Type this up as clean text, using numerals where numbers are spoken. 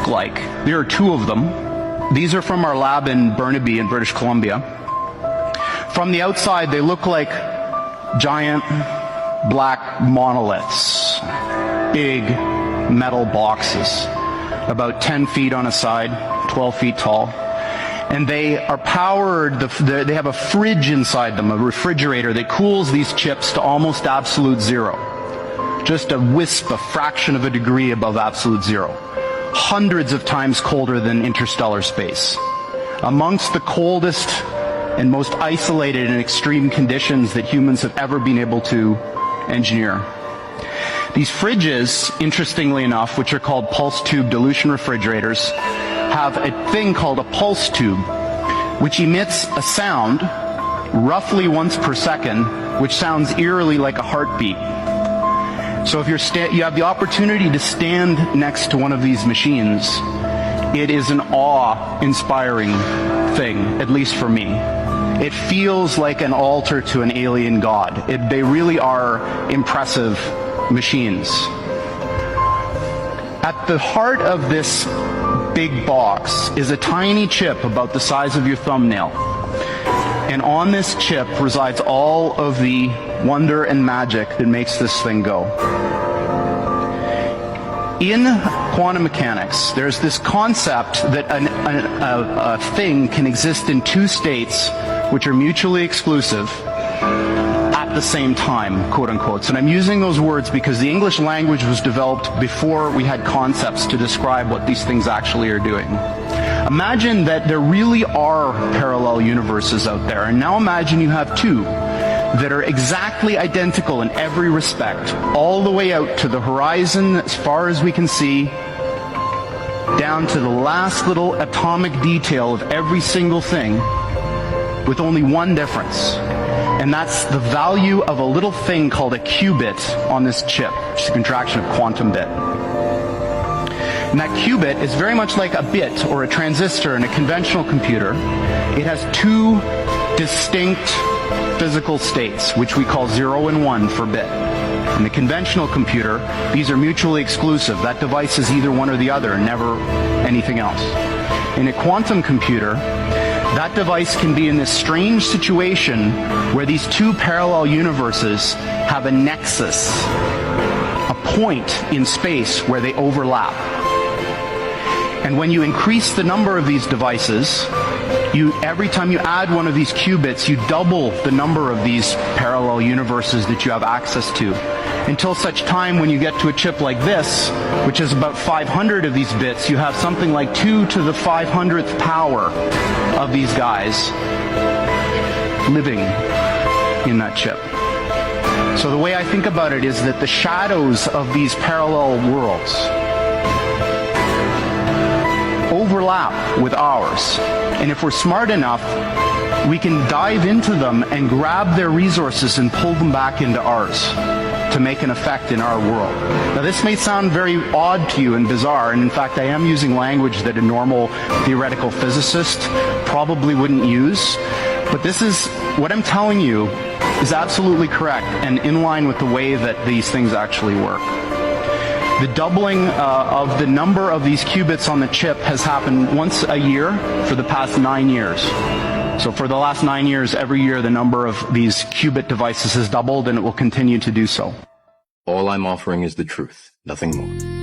look like. There are two of them. These are from our lab in Burnaby in British Columbia. From the outside, they look like giant black monoliths, big metal boxes, about 10 feet on a side, 12 feet tall. And they are powered, they have a fridge inside them, a refrigerator that cools these chips to almost absolute zero. Just a wisp, a fraction of a degree above absolute zero. Hundreds of times colder than interstellar space. Amongst the coldest and most isolated and extreme conditions that humans have ever been able to engineer. These fridges, interestingly enough, which are called pulse tube dilution refrigerators, have a thing called a pulse tube, which emits a sound roughly once per second, which sounds eerily like a heartbeat. So if you have the opportunity to stand next to one of these machines, it is an awe-inspiring thing, at least for me. It feels like an altar to an alien god. They really are impressive machines. At the heart of this big box is a tiny chip about the size of your thumbnail. And on this chip resides all of the wonder and magic that makes this thing go. In quantum mechanics, there's this concept that a thing can exist in two states which are mutually exclusive at the same time, quote unquote. And I'm using those words because the English language was developed before we had concepts to describe what these things actually are doing. Imagine that there really are parallel universes out there, and now imagine you have two that are exactly identical in every respect, all the way out to the horizon as far as we can see, down to the last little atomic detail of every single thing, with only one difference. And that's the value of a little thing called a qubit on this chip, which is a contraction of quantum bit. And that qubit is very much like a bit or a transistor in a conventional computer. It has two distinct physical states, which we call 0 and 1 for bit. In the conventional computer, these are mutually exclusive. That device is either one or the other, and never anything else. In a quantum computer, that device can be in this strange situation where these two parallel universes have a nexus, a point in space where they overlap. And when you increase the number of these devices, every time you add one of these qubits, you double the number of these parallel universes that you have access to. Until such time when you get to a chip like this, which is about 500 of these bits, you have something like 2 to the 500th power of these guys living in that chip. So the way I think about it is that the shadows of these parallel worlds overlap with ours. And if we're smart enough, we can dive into them and grab their resources and pull them back into ours to make an effect in our world. Now this may sound very odd to you and bizarre, and in fact I am using language that a normal theoretical physicist probably wouldn't use, but this is, what I'm telling you is absolutely correct and in line with the way that these things actually work. The doubling of the number of these qubits on the chip has happened once a year for the past 9 years. So for the last 9 years, every year the number of these qubit devices has doubled, and it will continue to do so. All I'm offering is the truth, nothing more.